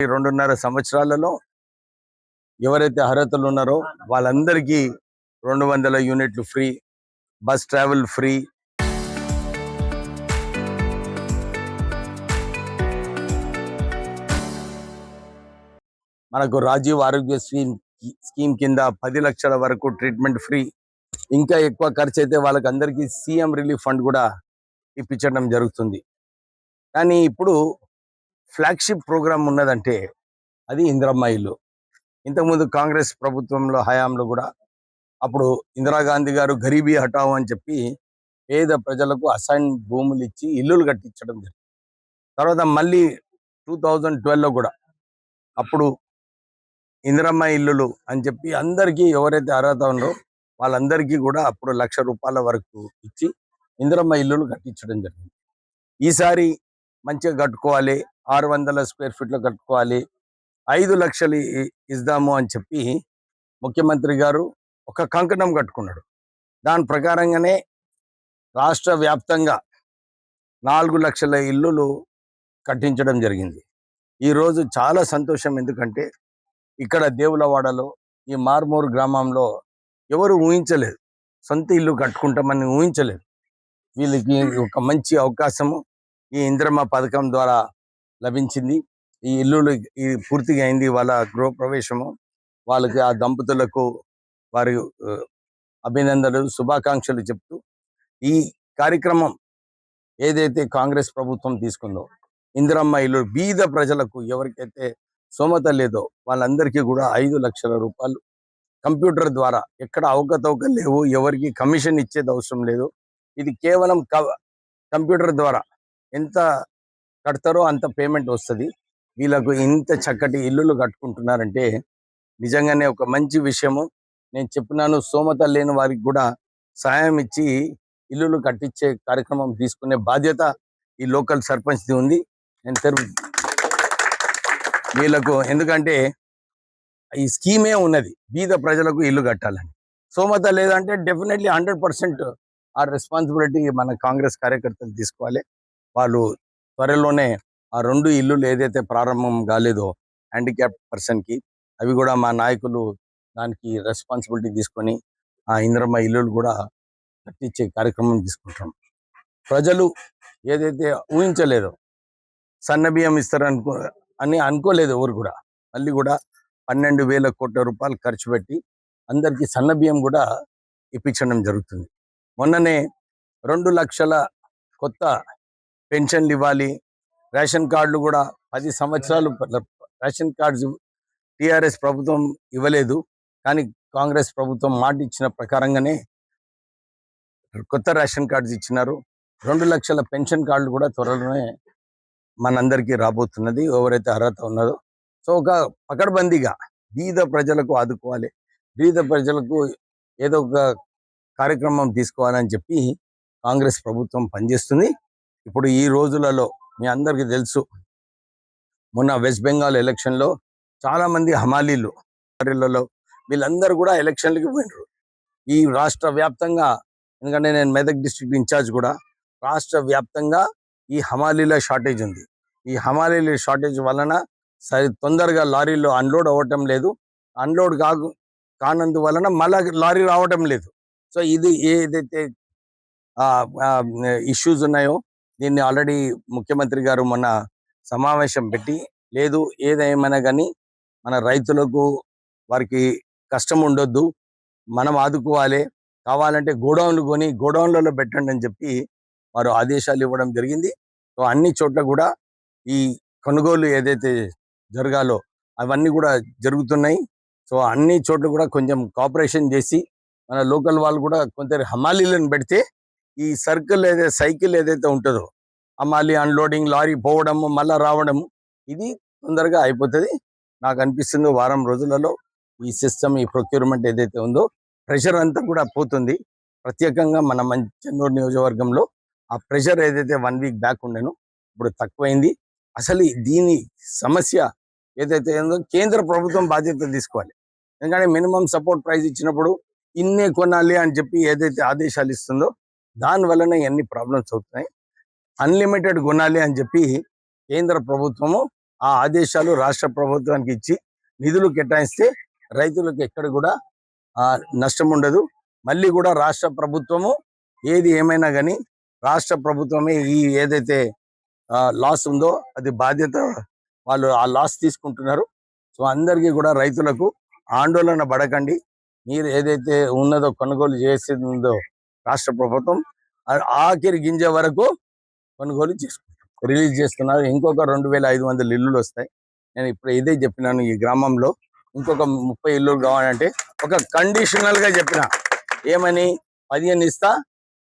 2.5 సంవత్సరాలలో ఎవరైతే అర్హతలు ఉన్నారో వాళ్ళందరికీ 200 యూనిట్లు ఫ్రీ, బస్ ట్రావెల్ ఫ్రీ, మనకు రాజీవ్ ఆరోగ్య స్కీమ్ కింద 10 లక్షల వరకు ట్రీట్మెంట్ ఫ్రీ. ఇంకా ఎక్కువ ఖర్చు అయితే వాళ్ళకందరికీ సీఎం రిలీఫ్ ఫండ్ కూడా ఇప్పించడం జరుగుతుంది. కానీ ఇప్పుడు ఫ్లాగ్షిప్ ప్రోగ్రామ్ ఉన్నదంటే అది ఇందిరమ్మ ఇల్లు. ఇంతకుముందు కాంగ్రెస్ ప్రభుత్వంలో హయాంలో కూడా అప్పుడు ఇందిరాగాంధీ గారు గరీబీ హటావు అని చెప్పి పేద ప్రజలకు అసైన్ భూములు ఇచ్చి ఇల్లులు కట్టించడం జరిగింది. తర్వాత మళ్ళీ 2012లో కూడా అప్పుడు ఇందిరమ్మ ఇల్లులు అని చెప్పి అందరికీ ఎవరైతే అర్హత ఉందో వాళ్ళందరికీ కూడా అప్పుడు ₹1,00,000 వరకు ఇచ్చి ఇందిరమ్మ ఇల్లులు కట్టించడం జరిగింది. ఈసారి మంచిగా కట్టుకోవాలి, 600 స్క్వేర్ ఫీట్లో కట్టుకోవాలి, 5 లక్షలు ఇద్దాము అని చెప్పి ముఖ్యమంత్రి గారు ఒక కంకణం కట్టుకున్నాడు. దాని ప్రకారంగానే రాష్ట్ర వ్యాప్తంగా 4 లక్షల ఇల్లులు కట్టించడం జరిగింది. ఈరోజు చాలా సంతోషం. ఎందుకంటే ఇక్కడ దేవులవాడలో ఈ మార్మూరు గ్రామంలో ఎవరు ఊహించలేదు, సొంత ఇల్లు కట్టుకుంటామని ఊహించలేదు. వీళ్ళకి ఒక మంచి అవకాశము ఈ ఇందిరమ్మ పథకం ద్వారా లభించింది. ఈ ఇల్లులు పూర్తిగా అయింది. వాళ్ళ గృహప్రవేశము, వాళ్ళకి ఆ దంపతులకు వారి అభినందనలు, శుభాకాంక్షలు చెప్తూ ఈ కార్యక్రమం ఏదైతే కాంగ్రెస్ ప్రభుత్వం తీసుకుందో ఇందిరమ్మ ఇల్లు బీద ప్రజలకు ఎవరికైతే స్తోమత లేదో వాళ్ళందరికీ కూడా 5 లక్షల రూపాయలు కంప్యూటర్ ద్వారా, ఎక్కడ అవకతవకలు లేవు, ఎవరికి కమిషన్ ఇచ్చేది అవసరం లేదు. ఇది కేవలం కంప్యూటర్ ద్వారా ఎంత కడతారో అంత పేమెంట్ వస్తుంది. వీళ్ళకు ఇంత చక్కటి ఇల్లులు కట్టుకుంటున్నారంటే నిజంగానే ఒక మంచి విషయము. నేను చెప్పినాను, స్తోమత లేని వారికి కూడా సహాయం ఇచ్చి ఇల్లులు కట్టించే కార్యక్రమం తీసుకునే బాధ్యత ఈ లోకల్ సర్పంచ్ది ఉంది. నేను వీళ్ళకు, ఎందుకంటే ఈ స్కీమే ఉన్నది బీద ప్రజలకు ఇల్లు కట్టాలని. స్తోమత లేదంటే డెఫినెట్లీ 100% ఆ రెస్పాన్సిబిలిటీ మన కాంగ్రెస్ కార్యకర్తలు తీసుకోవాలి. వాళ్ళు త్వరలోనే ఆ 2 ఇల్లులు ఏదైతే ప్రారంభం కాలేదో హ్యాండిక్యాప్ పర్సన్కి, అవి కూడా మా నాయకులు దానికి రెస్పాన్సిబిలిటీ తీసుకొని ఆ ఇందిరమ్మ ఇల్లులు కూడా కట్టించే కార్యక్రమం తీసుకుంటాం. ప్రజలు ఏదైతే ఊహించలేదో, సన్నబియ్యం ఇస్తారనుకో అని అనుకోలేదు ఎవరు కూడా. మళ్ళీ కూడా 12,000 కోట్ల రూపాయలు ఖర్చు పెట్టి అందరికీ సన్నబియ్యం కూడా ఇప్పించడం జరుగుతుంది. మొన్ననే 2 లక్షల కొత్త పెన్షన్లు ఇవ్వాలి. రేషన్ కార్డులు కూడా 10 సంవత్సరాలు రేషన్ కార్డ్స్ టీఆర్ఎస్ ప్రభుత్వం ఇవ్వలేదు, కానీ కాంగ్రెస్ ప్రభుత్వం మాట ఇచ్చిన ప్రకారంగానే కొత్త రేషన్ కార్డ్స్ ఇచ్చినారు. 2 లక్షల పెన్షన్ కార్డులు కూడా త్వరలోనే మనందరికీ రాబోతున్నది, ఎవరైతే అర్హత ఉన్నదో. సో ఒక పకడ్బందీగా బీద ప్రజలకు ఆదుకోవాలి, బీద ప్రజలకు ఏదో ఒక కార్యక్రమం తీసుకోవాలని చెప్పి కాంగ్రెస్ ప్రభుత్వం పనిచేస్తుంది. ఇప్పుడు ఈ రోజులలో మీ అందరికీ తెలుసు, మొన్న వెస్ట్ బెంగాల్ ఎలక్షన్లో చాలామంది హమాలీలు వీళ్ళందరూ కూడా ఎలక్షన్లకి పోయినారు. ఈ రాష్ట్ర వ్యాప్తంగా, ఎందుకంటే నేను మెదక్ డిస్ట్రిక్ట్ ఇన్ఛార్జ్ కూడా, రాష్ట్ర వ్యాప్తంగా ఈ హమాలీల షార్టేజ్ ఉంది. ఈ హమాలీల షార్టేజ్ వలన తొందరగా లారీలో అన్లోడ్ అవ్వటం లేదు, అన్లోడ్ కానందు వలన మళ్ళా లారీ రావటం లేదు. సో ఇది ఏదైతే ఇష్యూస్ ఉన్నాయో దీన్ని ఆల్రెడీ ముఖ్యమంత్రి గారు మొన్న సమావేశం పెట్టి, లేదు ఏదేమైనా కానీ మన రైతులకు వారికి కష్టం ఉండొద్దు, మనం ఆదుకోవాలి, కావాలంటే గోడౌన్లు కొని గోడౌన్లలో పెట్టండి అని చెప్పి వారు ఆదేశాలు ఇవ్వడం జరిగింది. సో అన్ని చోట్ల కూడా ఈ కొనుగోలు ఏదైతే జరగాలో అవన్నీ కూడా జరుగుతున్నాయి. సో అన్ని చోట్ల కూడా కొంచెం కోఆపరేషన్ చేసి మన లోకల్ వాళ్ళు కూడా కొంత హమాలీలను పెడితే ఈ సైకిల్ ఏదైతే ఉంటుందో, హమాలీ అన్లోడింగ్, లారీ పోవడము మళ్ళీ రావడము, ఇది తొందరగా అయిపోతుంది. నాకు అనిపిస్తుంది వారం రోజులలో ఈ సిస్టమ్, ఈ ప్రొక్యూర్మెంట్ ఏదైతే ఉందో ప్రెషర్ అంతా కూడా పోతుంది. ప్రత్యేకంగా మన చెన్నూరు నియోజకవర్గంలో ఆ ప్రెషర్ ఏదైతే 1 వీక్ బ్యాక్ ఉండేనో ఇప్పుడు తక్కువైంది. అసలు దీని సమస్య ఏదైతే ఉందో కేంద్ర ప్రభుత్వం బాధ్యత తీసుకోవాలి. ఎందుకంటే మినిమం సపోర్ట్ ప్రైస్ ఇచ్చినప్పుడు ఇన్నే కొనాలి అని చెప్పి ఏదైతే ఆదేశాలు ఇస్తుందో దానివల్లనే ఎన్ని ప్రాబ్లమ్స్ అవుతున్నాయి. అన్లిమిటెడ్ కొనాలి అని చెప్పి కేంద్ర ప్రభుత్వము ఆ ఆదేశాలు రాష్ట్ర ప్రభుత్వానికి ఇచ్చి నిధులు కేటాయిస్తే రైతులకు ఎక్కడ కూడా నష్టం ఉండదు. మళ్ళీ కూడా రాష్ట్ర ప్రభుత్వము ఏది ఏమైనా కానీ రాష్ట్ర ప్రభుత్వమే ఈ ఏదైతే లాస్ ఉందో అది బాధ్యత, వాళ్ళు ఆ లాస్ తీసుకుంటున్నారు. సో అందరికీ కూడా రైతులకు ఆందోళన పడకండి. మీరు ఏదైతే ఉన్నదో కొనుగోలు చేసిందో రాష్ట్ర ప్రభుత్వం ఆఖరి గింజ వరకు కొనుగోలు రిలీజ్ చేస్తున్నారు. ఇంకొక 2500 ఇల్లులు వస్తాయి. నేను ఇప్పుడు ఇదే చెప్పినాను. ఈ గ్రామంలో ఇంకొక 30 ఇల్లులు కావాలంటే ఒక కండిషనల్ గా చెప్పిన, ఏమని 15 ఇస్తా,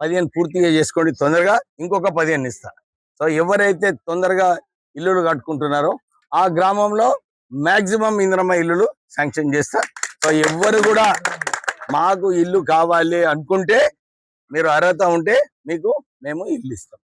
15 పూర్తిగా చేసుకోండి తొందరగా, ఇంకొక 15 ఇస్తా. సో ఎవరైతే తొందరగా ఇల్లులు కట్టుకుంటున్నారో ఆ గ్రామంలో మాక్సిమం ఇంద్రమ్మ ఇల్లులు శాంక్షన్ చేస్తా. సో ఎవరు కూడా మాకు ఇల్లు కావాలి అనుకుంటే, మీరు అర్హత ఉంటే మీకు మేము ఇల్లు ఇస్తాం.